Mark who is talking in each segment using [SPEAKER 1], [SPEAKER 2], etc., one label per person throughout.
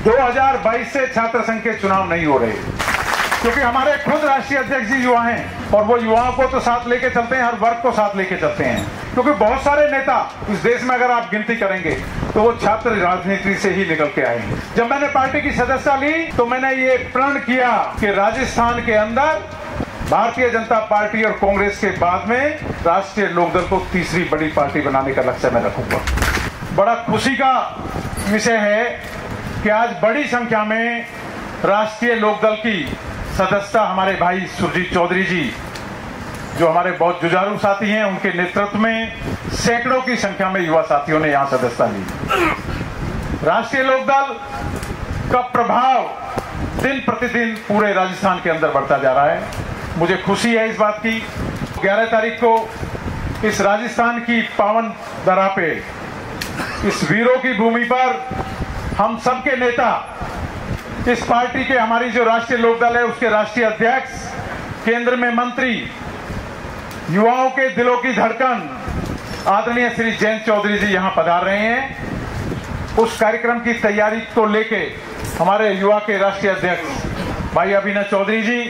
[SPEAKER 1] 2022 से छात्र संघ के चुनाव नहीं हो रहे, क्योंकि हमारे खुद राष्ट्रीय अध्यक्ष जी युवा हैं और वो युवाओं को तो साथ लेके चलते हैं, हर वर्ग को साथ लेके चलते हैं। क्योंकि बहुत सारे नेता इस देश में अगर आप गिनती करेंगे तो वो छात्र राजनीति से ही निकल के आए हैं। जब मैंने पार्टी की सदस्यता ली तो मैंने ये प्रण किया कि राजस्थान के अंदर भारतीय जनता पार्टी और कांग्रेस के बाद में राष्ट्रीय लोकदल को तीसरी बड़ी पार्टी बनाने का लक्ष्य मैं रखूंगा। बड़ा खुशी का विषय है कि आज बड़ी संख्या में राष्ट्रीय लोकदल की सदस्यता हमारे भाई सुरजीत चौधरी जी, जो हमारे बहुत जुझारू साथी हैं, उनके नेतृत्व में सैकड़ों की संख्या में युवा साथियों ने यहां सदस्यता ली। राष्ट्रीय लोकदल का प्रभाव दिन प्रतिदिन पूरे राजस्थान के अंदर बढ़ता जा रहा है। मुझे खुशी है इस बात की। 11 तारीख को इस राजस्थान की पावन धरा पे, इस वीरों की भूमि पर हम सबके नेता, इस पार्टी के, हमारी जो राष्ट्रीय लोकदल है उसके राष्ट्रीय अध्यक्ष, केंद्र में मंत्री, युवाओं के दिलों की धड़कन आदरणीय श्री जयंत चौधरी जी यहां पधार रहे हैं। उस कार्यक्रम की तैयारी को लेके हमारे युवा के राष्ट्रीय अध्यक्ष भाई अभिनव चौधरी जी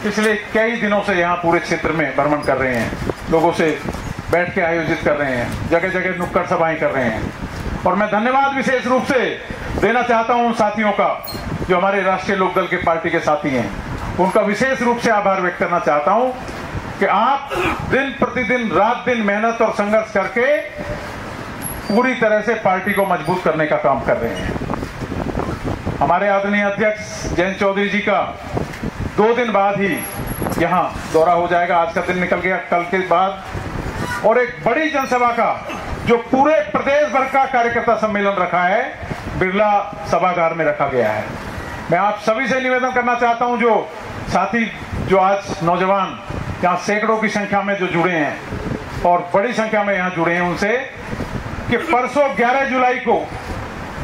[SPEAKER 1] पिछले कई दिनों से यहां पूरे क्षेत्र में भ्रमण कर रहे हैं, लोगों से बैठ के आयोजित कर रहे हैं, जगह जगह नुक्कड़ सभाएं कर रहे हैं। और मैं धन्यवाद विशेष रूप से देना चाहता हूं उन साथियों का जो हमारे राष्ट्रीय लोकदल के पार्टी के साथी हैं। उनका विशेष रूप से आभार व्यक्त करना चाहता हूं कि आप दिन प्रतिदिन रात दिन मेहनत और संघर्ष करके पूरी तरह से पार्टी को मजबूत करने का काम कर रहे हैं। हमारे आदरणीय अध्यक्ष जयंत चौधरी जी का 2 दिन बाद ही यहां दौरा हो जाएगा। आज का दिन निकल गया, कल के बाद, और एक बड़ी जनसभा का जो पूरे प्रदेश भर का कार्यकर्ता सम्मेलन रखा है, बिरला सभागार में रखा गया है। मैं आप सभी से निवेदन करना चाहता हूं, जो साथी, जो आज नौजवान यहाँ सैकड़ों की संख्या में जो जुड़े हैं और बड़ी संख्या में यहाँ जुड़े हैं, उनसे कि परसों 11 जुलाई को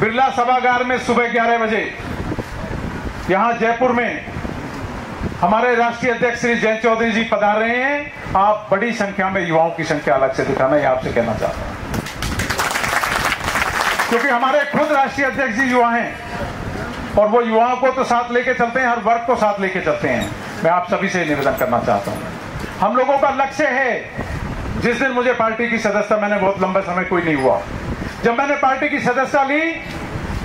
[SPEAKER 1] बिरला सभागार में सुबह 11 बजे यहाँ जयपुर में हमारे राष्ट्रीय अध्यक्ष श्री जयंत चौधरी जी पधार रहे हैं। आप बड़ी संख्या में युवाओं की संख्या अलग से दिखाना, ये आपसे कहना चाहता हूं, क्योंकि हमारे खुद राष्ट्रीय अध्यक्ष जी युवा हैं और वो युवाओं को तो साथ लेके चलते हैं, हर वर्ग को साथ लेके चलते हैं। मैं आप सभी से निवेदन करना चाहता हूं, हम लोगों का लक्ष्य है, जिस दिन मुझे पार्टी की सदस्यता, मैंने बहुत लंबा समय कोई नहीं हुआ, जब मैंने पार्टी की सदस्यता ली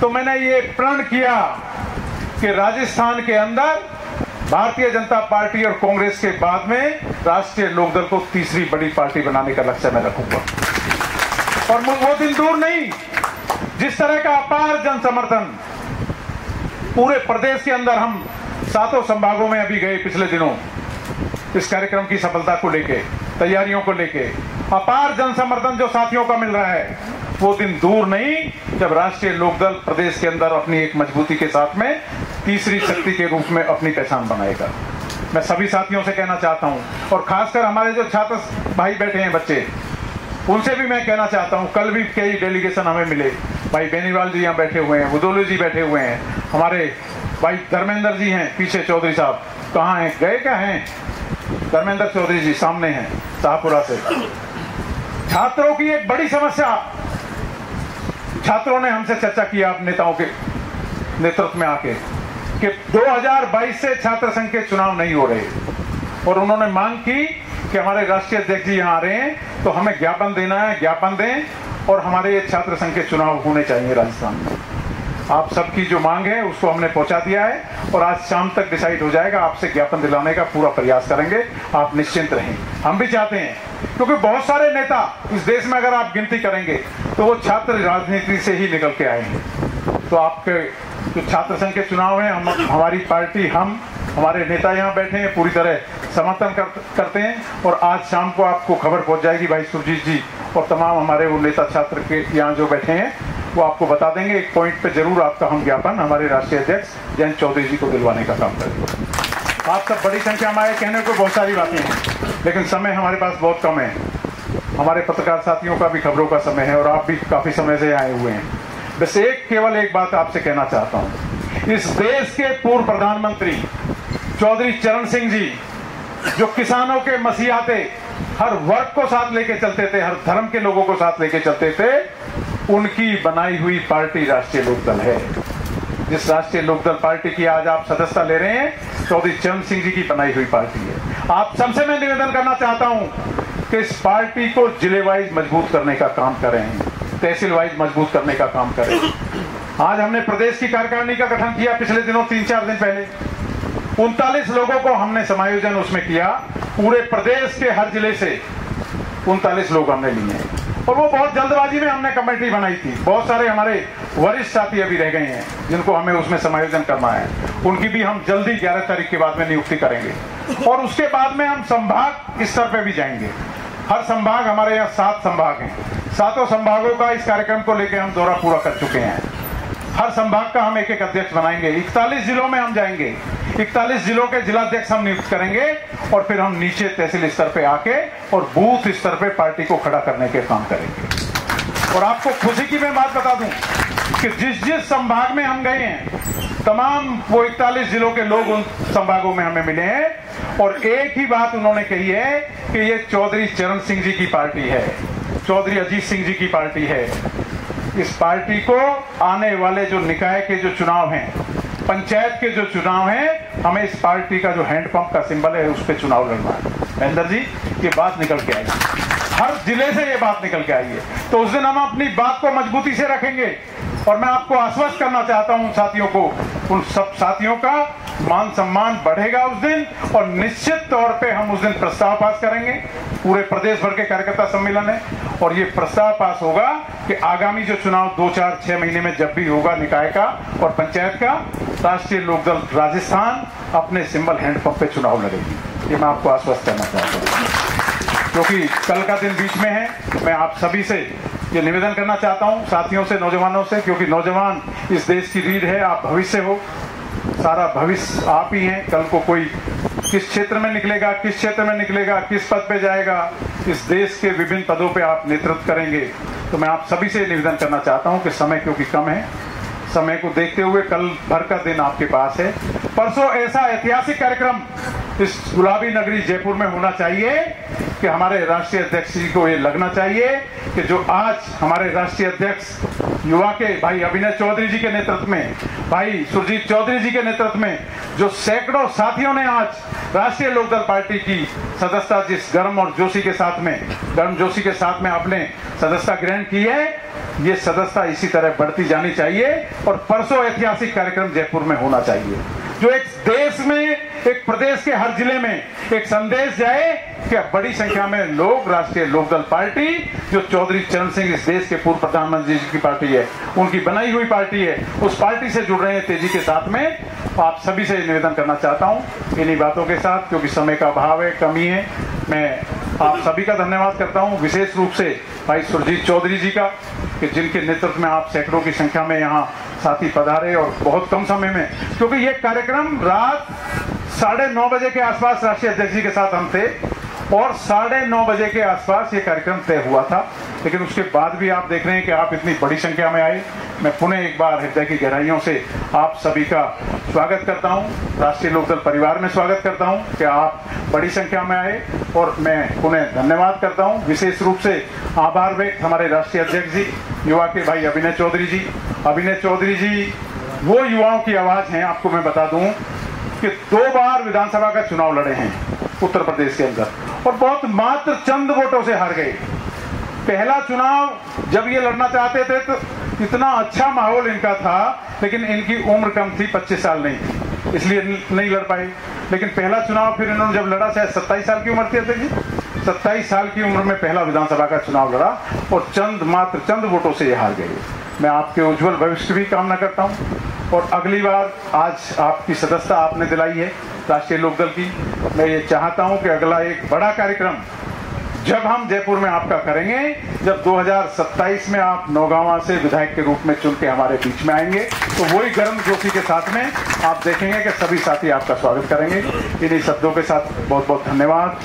[SPEAKER 1] तो मैंने ये प्रण किया कि राजस्थान के अंदर भारतीय जनता पार्टी और कांग्रेस के बाद में राष्ट्रीय लोकदल को तीसरी बड़ी पार्टी बनाने का लक्ष्य मैं रखूंगा। और वो दिन दूर नहीं, जिस तरह का अपार जन समर्थन पूरे प्रदेश के अंदर, हम 7 संभागों में अभी गए पिछले दिनों इस कार्यक्रम की सफलता को लेके, तैयारियों को लेके, अपार जन समर्थन जो साथियों का मिल रहा है, वो दिन दूर नहीं जब राष्ट्रीय लोकदल प्रदेश के अंदर अपनी एक मजबूती के साथ में तीसरी शक्ति के रूप में अपनी पहचान बनाएगा। मैं सभी साथियों से कहना चाहता हूं, और खासकर हमारे जो छात्र भाई बैठे हैं, बच्चे, उनसे भी मैं कहना चाहता हूं। कल भी कई डेलीगेशन हमें मिले, भाई बेनीवाल जी यहाँ बैठे हुए हैं, बुदोलू जी बैठे हुए हैं, हमारे भाई धर्मेंद्र जी हैं पीछे, चौधरी साहब कहाँ हैं, गए क्या हैं? धर्मेंद्र चौधरी जी सामने हैं शाहपुरा से। छात्रों की एक बड़ी समस्या, छात्रों ने हमसे चर्चा किया आप नेताओं के नेतृत्व में आके कि 2022 से छात्र संघ के चुनाव नहीं हो रहे, और उन्होंने मांग की कि हमारे राष्ट्रीय अध्यक्ष जी यहाँ आ रहे हैं तो हमें ज्ञापन देना है, ज्ञापन दें, और हमारे ये छात्र संघ के चुनाव होने चाहिए राजस्थान में। आप सबकी जो मांग है उसको हमने पहुंचा दिया है, और आज शाम तक डिसाइड हो जाएगा। आपसे ज्ञापन दिलाने का पूरा प्रयास करेंगे, आप निश्चिंत रहें। हम भी चाहते हैं, क्योंकि बहुत सारे नेता इस देश में अगर आप गिनती करेंगे तो वो छात्र राजनीति से ही निकल के आए हैं। तो आपके जो छात्र संघ के चुनाव हैं, हमारी पार्टी, हमारे नेता यहाँ बैठे हैं, पूरी तरह समर्थन करते हैं, और आज शाम को आपको खबर पहुंच जाएगी, भाई सुरजीत जी और तमाम हमारे वो नेता छात्र के यहाँ जो बैठे हैं वो आपको बता देंगे। एक पॉइंट पे जरूर आपका हम ज्ञापन हमारे राष्ट्रीय अध्यक्ष जयंत चौधरी जी को दिलवाने का काम करेंगे। आप सब बड़ी संख्या में आए, कहने को बहुत सारी बातें हैं, लेकिन समय हमारे पास बहुत कम है। हमारे पत्रकार साथियों का भी खबरों का समय है, और आप भी काफी समय से आए हुए हैं। बस केवल एक बात आपसे कहना चाहता हूं, इस देश के पूर्व प्रधानमंत्री चौधरी चरण सिंह जी, जो किसानों के मसीहा थे, हर वर्ग को साथ लेके चलते थे, हर धर्म के लोगों को साथ लेके चलते थे, उनकी बनाई हुई पार्टी राष्ट्रीय लोकदल है। जिस राष्ट्रीय लोकदल पार्टी की आज आप सदस्यता ले रहे हैं, चौधरी चरण सिंह जी की बनाई हुई पार्टी है। आप सबसे मैं निवेदन करना चाहता हूं कि इस पार्टी को जिले वाइज मजबूत करने का काम करें, तहसील वाइज मजबूत करने का काम करें। आज हमने प्रदेश की कार्यकारिणी का गठन किया पिछले दिनों, 3-4 दिन पहले 39 लोगों को हमने समायोजन उसमें किया। पूरे प्रदेश के हर जिले से 39 लोग हमने लिए हैं और वो बहुत जल्दबाजी में हमने कमेटी बनाई थी। बहुत सारे हमारे वरिष्ठ साथी अभी रह गए हैं जिनको हमें उसमें समायोजन करना है, उनकी भी हम जल्दी 11 तारीख के बाद में नियुक्ति करेंगे और उसके बाद में हम संभाग स्तर पे भी जाएंगे। हर संभाग, हमारे यहाँ 7 संभाग हैं, 7 संभागों का इस कार्यक्रम को लेकर हम दौरा पूरा कर चुके हैं। हर संभाग का हम एक अध्यक्ष बनाएंगे। 41 जिलों में हम जाएंगे, 41 जिलों के जिलाध्यक्ष हम नियुक्त करेंगे और फिर हम नीचे तहसील स्तर पे आके और बूथ स्तर पे पार्टी को खड़ा करने के काम करेंगे। और आपको खुशी की मैं बात बता दूं कि जिस जिस संभाग में हम गए हैं, तमाम वो 41 जिलों के लोग उन संभागों में हमें मिले हैं और एक ही बात उन्होंने कही है कि ये चौधरी चरण सिंह जी की पार्टी है, चौधरी अजीत सिंह जी की पार्टी है। इस पार्टी को आने वाले जो निकाय के जो चुनाव हैं, पंचायत के जो चुनाव हैं, हमें इस पार्टी का जो हैंडपंप का सिंबल है उस पर चुनाव लड़ना है। महेंद्र जी, ये बात निकल के आई, हर जिले से ये बात निकल के आई है। तो उस दिन हम अपनी बात को मजबूती से रखेंगे और मैं आपको आश्वस्त करना चाहता हूं साथियों को, उन सब साथियों का मान सम्मान बढ़ेगा उस दिन और निश्चित तौर पे हम उस दिन प्रस्ताव पास करेंगे। पूरे प्रदेश भर के कार्यकर्ता सम्मेलन है और ये प्रस्ताव पास होगा कि आगामी जो चुनाव 2, 4, 6 महीने में जब भी होगा निकाय का और पंचायत का, राष्ट्रीय लोकदल राजस्थान अपने सिंबल हैंडपंप पे चुनाव लड़ेगी। ये मैं आपको आश्वस्त करना चाहता हूँ, क्योंकि कल का दिन बीच में है। मैं आप सभी से ये निवेदन करना चाहता हूँ, साथियों से, नौजवानों से, क्योंकि नौजवान इस देश की रीढ़ है, आप भविष्य हो, सारा भविष्य आप ही हैं। कल को कोई किस क्षेत्र में निकलेगा, किस क्षेत्र में निकलेगा, किस पद पे जाएगा, इस देश के विभिन्न पदों पे आप नेतृत्व करेंगे। तो मैं आप सभी से निवेदन करना चाहता हूं कि समय क्योंकि कम है, समय को देखते हुए कल भर का दिन आपके पास है। परसों ऐसा ऐतिहासिक कार्यक्रम इस गुलाबी नगरी जयपुर में होना चाहिए कि हमारे राष्ट्रीय अध्यक्ष जी को ये लगना चाहिए कि जो आज हमारे राष्ट्रीय अध्यक्ष युवा के भाई अभिनय चौधरी जी के नेतृत्व में, भाई सुरजीत चौधरी जी के नेतृत्व में जो सैकड़ों साथियों ने आज राष्ट्रीय लोकदल पार्टी की सदस्यता जिस गर्म जोशी के साथ में अपने सदस्यता ग्रहण की है, ये सदस्यता इसी तरह बढ़ती जानी चाहिए और परसों ऐतिहासिक कार्यक्रम जयपुर में होना चाहिए, जो एक देश में, एक प्रदेश के हर जिले में एक संदेश जाए कि बड़ी संख्या में लोग राष्ट्रीय लोकदल पार्टी, जो चौधरी चरण सिंह इस देश के पूर्व प्रधानमंत्री जी की पार्टी है, उनकी बनाई हुई पार्टी है, उस पार्टी से जुड़ रहे हैं तेजी के साथ में। आप सभी से निवेदन करना चाहता हूं इन्हीं बातों के साथ, क्योंकि समय का अभाव है, कमी है। मैं आप सभी का धन्यवाद करता हूं, विशेष रूप से भाई सुरजीत चौधरी जी का, कि जिनके नेतृत्व में आप सैकड़ों की संख्या में यहाँ साथी पधारे और बहुत कम समय में, क्योंकि ये कार्यक्रम रात 9:30 बजे के आसपास राष्ट्रीय अध्यक्ष जी के साथ हम थे और 9:30 बजे के आसपास ये कार्यक्रम तय हुआ था, लेकिन उसके बाद भी आप देख रहे हैं कि आप इतनी बड़ी संख्या में आए। मैं पुनः एक बार हृदय की गहराइयों से आप सभी का स्वागत करता हूं, राष्ट्रीय लोकदल परिवार में स्वागत करता हूं कि आप बड़ी संख्या में आए और मैं पुनः धन्यवाद करता हूं। विशेष रूप से आभार व्यक्त हमारे राष्ट्रीय अध्यक्ष जी युवा के भाई अभिनय चौधरी जी। अभिनय चौधरी जी वो युवाओं की आवाज हैं, आपको मैं बता दूं कि 2 बार विधानसभा का चुनाव लड़े हैं उत्तर प्रदेश के अंदर और बहुत मात्र चंद वोटों से हार गए। पहला चुनाव जब ये लड़ना चाहते थे तो इतना अच्छा माहौल इनका था, लेकिन इनकी उम्र कम थी, 25 साल नहीं थी, इसलिए नहीं लड़ पाए। लेकिन पहला चुनाव फिर इन्होंने जब लड़ा, शायद 27 साल की उम्र थी जी, 27 साल की उम्र में पहला विधानसभा का चुनाव लड़ा और मात्र चंद वोटों से ये हार गए। मैं आपके उज्जवल भविष्य की भी कामना करता हूं और अगली बार आज आपकी सदस्यता आपने दिलाई है राष्ट्रीय लोकदल की। मैं ये चाहता हूं कि अगला एक बड़ा कार्यक्रम जब हम जयपुर में आपका करेंगे, जब 2027 में आप नौगांवा से विधायक के रूप में चुन के हमारे बीच में आएंगे, तो वही गर्म जोशी के साथ में आप देखेंगे कि सभी साथी आपका स्वागत करेंगे। इन्हीं शब्दों के साथ बहुत बहुत धन्यवाद।